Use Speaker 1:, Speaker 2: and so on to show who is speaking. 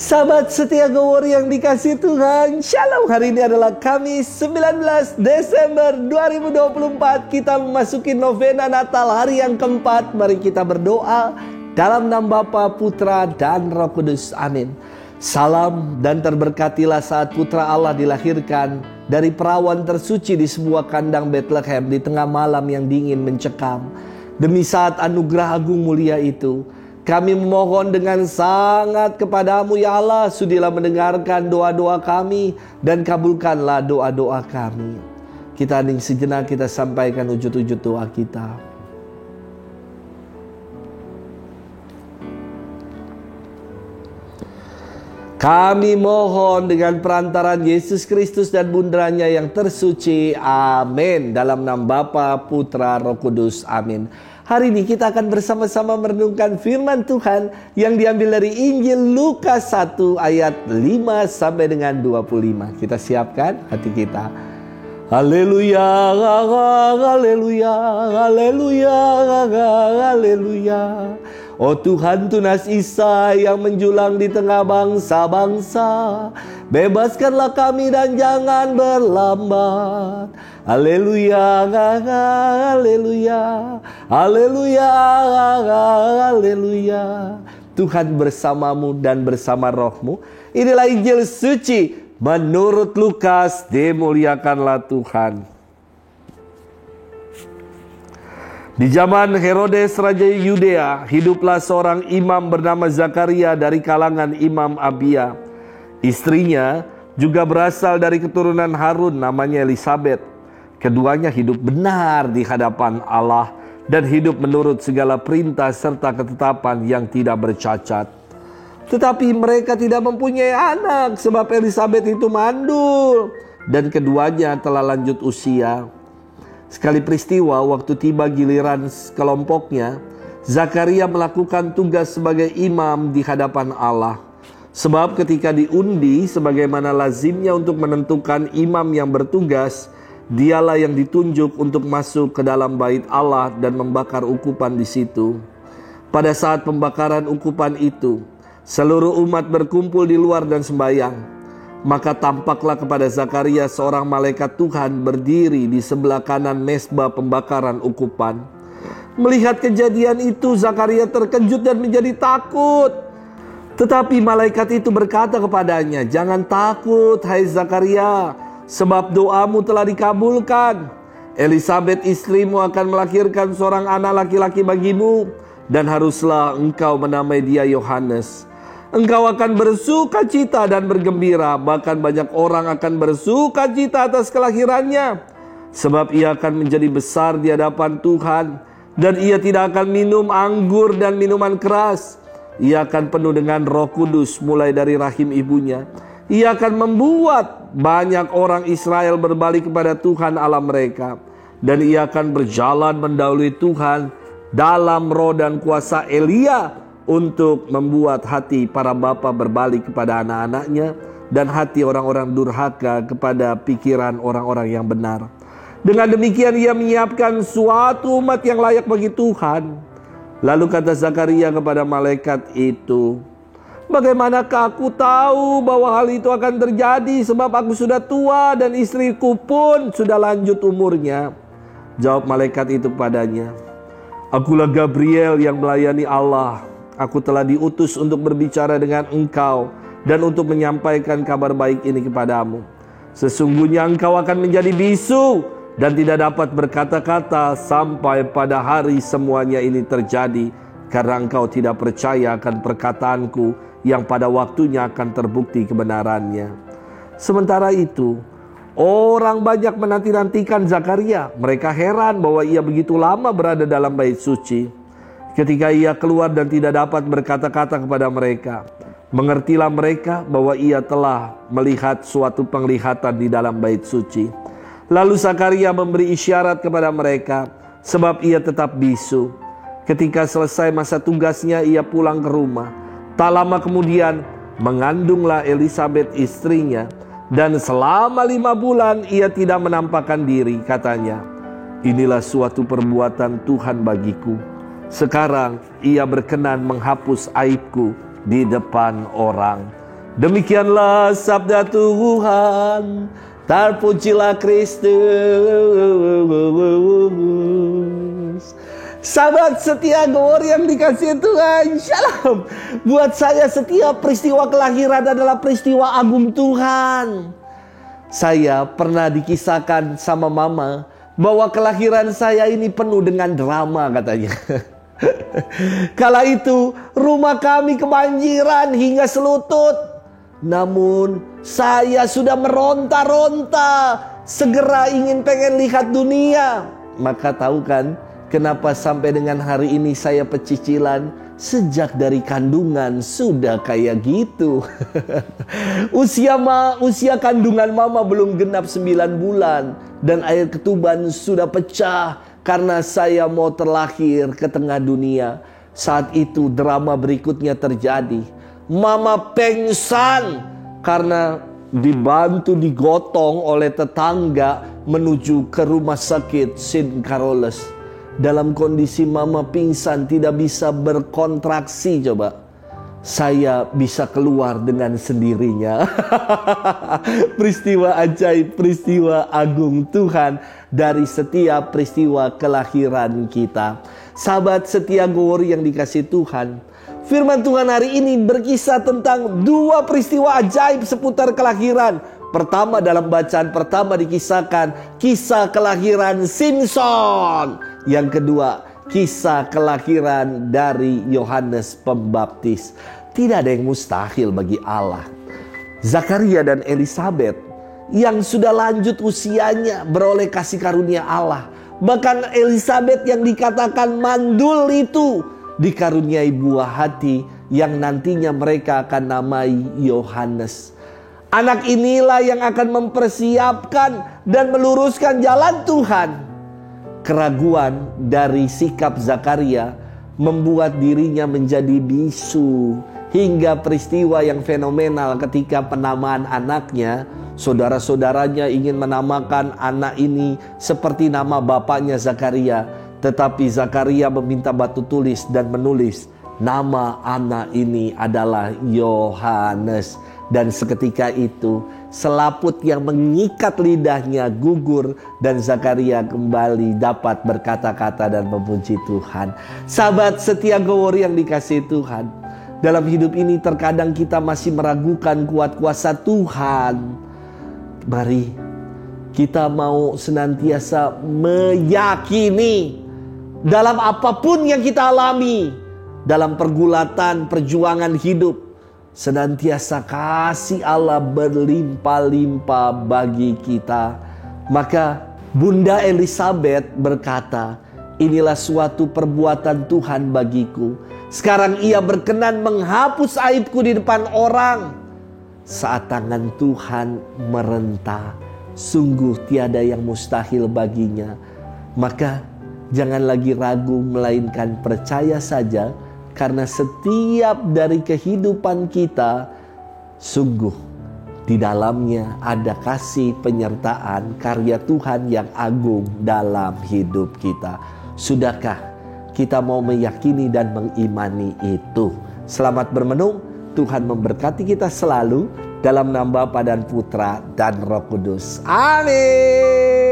Speaker 1: Sahabat setia Go Warrior yang dikasihi Tuhan, Shalom. Hari ini adalah Kamis 19 Desember 2024. Kita memasuki novena Natal, hari yang keempat. Mari kita berdoa dalam nama Bapa, Putra, dan Roh Kudus. Amin. Salam dan terberkatilah saat Putra Allah dilahirkan dari perawan tersuci di sebuah kandang Bethlehem di tengah malam yang dingin mencekam. Demi saat anugerah agung mulia itu, kami memohon dengan sangat kepadamu ya Allah, sudilah mendengarkan doa-doa kami dan kabulkanlah doa-doa kami. Kita hening sejenak, kita sampaikan wujud-wujud doa kita. Kami mohon dengan perantaraan Yesus Kristus dan bundaranya yang tersuci. Amin. Dalam nama Bapa, Putra, Roh Kudus. Amin. Hari ini kita akan bersama-sama merenungkan firman Tuhan yang diambil dari Injil Lukas 1 ayat 5 sampai dengan 25. Kita siapkan hati kita. Haleluya, haleluya, haleluya, haleluya. Oh Tuhan, tunas Isa yang menjulang di tengah bangsa-bangsa, bebaskanlah kami dan jangan berlambat. Haleluya, haleluya, haleluya, haleluya. Tuhan bersamamu dan bersama rohmu. Inilah Injil suci menurut Lukas. Dimuliakanlah Tuhan. Di zaman Herodes Raja Yudea, hiduplah seorang imam bernama Zakaria dari kalangan Imam Abia. Istrinya juga berasal dari keturunan Harun, namanya Elisabet. Keduanya hidup benar di hadapan Allah dan hidup menurut segala perintah serta ketetapan yang tidak bercacat. Tetapi mereka tidak mempunyai anak sebab Elisabet itu mandul dan keduanya telah lanjut usia. Sekali peristiwa, waktu tiba giliran kelompoknya, Zakaria melakukan tugas sebagai imam di hadapan Allah. Sebab ketika diundi sebagaimana lazimnya untuk menentukan imam yang bertugas, dialah yang ditunjuk untuk masuk ke dalam bait Allah dan membakar ukupan di situ. Pada saat pembakaran ukupan itu, seluruh umat berkumpul di luar dan sembahyang. Maka tampaklah kepada Zakaria seorang malaikat Tuhan berdiri di sebelah kanan mezbah pembakaran ukupan. Melihat kejadian itu, Zakaria terkejut dan menjadi takut. Tetapi malaikat itu berkata kepadanya, "Jangan takut, hai Zakaria, sebab doamu telah dikabulkan. Elisabet istrimu akan melahirkan seorang anak laki-laki bagimu, dan haruslah engkau menamai dia Yohanes. Engkau akan bersukacita dan bergembira, bahkan banyak orang akan bersukacita atas kelahirannya. Sebab ia akan menjadi besar di hadapan Tuhan, dan ia tidak akan minum anggur dan minuman keras. Ia akan penuh dengan Roh Kudus mulai dari rahim ibunya. Ia akan membuat banyak orang Israel berbalik kepada Tuhan Allah mereka. Dan ia akan berjalan mendahului Tuhan dalam roh dan kuasa Elia, untuk membuat hati para bapa berbalik kepada anak-anaknya dan hati orang-orang durhaka kepada pikiran orang-orang yang benar. Dengan demikian ia menyiapkan suatu umat yang layak bagi Tuhan." Lalu kata Zakaria kepada malaikat itu, "Bagaimanakah aku tahu bahwa hal itu akan terjadi, sebab aku sudah tua dan istriku pun sudah lanjut umurnya?" Jawab malaikat itu padanya, "Akulah Gabriel yang melayani Allah. Aku telah diutus untuk berbicara dengan engkau dan untuk menyampaikan kabar baik ini kepadamu. Sesungguhnya engkau akan menjadi bisu dan tidak dapat berkata-kata sampai pada hari semuanya ini terjadi, karena engkau tidak percaya akan perkataanku yang pada waktunya akan terbukti kebenarannya." Sementara itu, orang banyak menanti-nantikan Zakaria. Mereka heran bahwa ia begitu lama berada dalam bait suci. Ketika ia keluar dan tidak dapat berkata-kata kepada mereka, mengertilah mereka bahwa ia telah melihat suatu penglihatan di dalam bait suci. Lalu Zakaria memberi isyarat kepada mereka, sebab ia tetap bisu. Ketika selesai masa tugasnya, ia pulang ke rumah. Tak lama kemudian mengandunglah Elisabet istrinya, dan selama 5 bulan ia tidak menampakkan diri. Katanya, "Inilah suatu perbuatan Tuhan bagiku. Sekarang ia berkenan menghapus aibku di depan orang." Demikianlah sabda Tuhan. Terpujilah Kristus. Sahabat setia Gowor yang dikasihi Tuhan, shalom. Buat saya setiap peristiwa kelahiran adalah peristiwa agung Tuhan. Saya pernah dikisahkan sama mama bahwa kelahiran saya ini penuh dengan drama katanya. Kala itu rumah kami kebanjiran hingga selutut. Namun saya sudah meronta-ronta, segera pengen lihat dunia. Maka tahu kan kenapa sampai dengan hari ini saya pecicilan? Sejak dari kandungan sudah kayak gitu. Usia kandungan mama belum genap 9 bulan. Dan air ketuban sudah pecah karena saya mau terlahir ke tengah dunia. Saat itu drama berikutnya terjadi. Mama pengsan karena dibantu digotong oleh tetangga menuju ke rumah sakit St. Carolus. Dalam kondisi mama pingsan, tidak bisa berkontraksi coba. Saya bisa keluar dengan sendirinya. Peristiwa ajaib, peristiwa agung Tuhan dari setiap peristiwa kelahiran kita. Sahabat setia Gowor yang dikasihi Tuhan, firman Tuhan hari ini berkisah tentang 2 peristiwa ajaib seputar kelahiran. Pertama, dalam bacaan pertama dikisahkan kisah kelahiran Simson. Yang kedua, kisah kelahiran dari Yohanes Pembaptis. Tidak ada yang mustahil bagi Allah. Zakaria dan Elisabet yang sudah lanjut usianya beroleh kasih karunia Allah. Bahkan Elisabet yang dikatakan mandul itu dikaruniai buah hati yang nantinya mereka akan namai Yohanes. Anak inilah yang akan mempersiapkan dan meluruskan jalan Tuhan. Keraguan dari sikap Zakaria membuat dirinya menjadi bisu. Hingga peristiwa yang fenomenal ketika penamaan anaknya. Saudara-saudaranya ingin menamakan anak ini seperti nama bapaknya Zakaria. Tetapi Zakaria meminta batu tulis dan menulis, nama anak ini adalah Yohanes. Dan seketika itu selaput yang mengikat lidahnya gugur dan Zakaria kembali dapat berkata-kata dan memuji Tuhan. Sahabat setia Gowor yang dikasihi Tuhan, dalam hidup ini terkadang kita masih meragukan kuat kuasa Tuhan. Mari kita mau senantiasa meyakini dalam apapun yang kita alami, dalam pergulatan perjuangan hidup, senantiasa kasih Allah berlimpah-limpah bagi kita. Maka Bunda Elisabet berkata, inilah suatu perbuatan Tuhan bagiku. Sekarang ia berkenan menghapus aibku di depan orang. Saat tangan Tuhan merentah, sungguh tiada yang mustahil baginya. Maka jangan lagi ragu, melainkan percaya saja. Karena setiap dari kehidupan kita, sungguh di dalamnya ada kasih penyertaan karya Tuhan yang agung dalam hidup kita. Sudahkah kita mau meyakini dan mengimani itu? Selamat bermenung. Tuhan memberkati kita selalu dalam nama Bapa dan Putra dan Roh Kudus. Amin.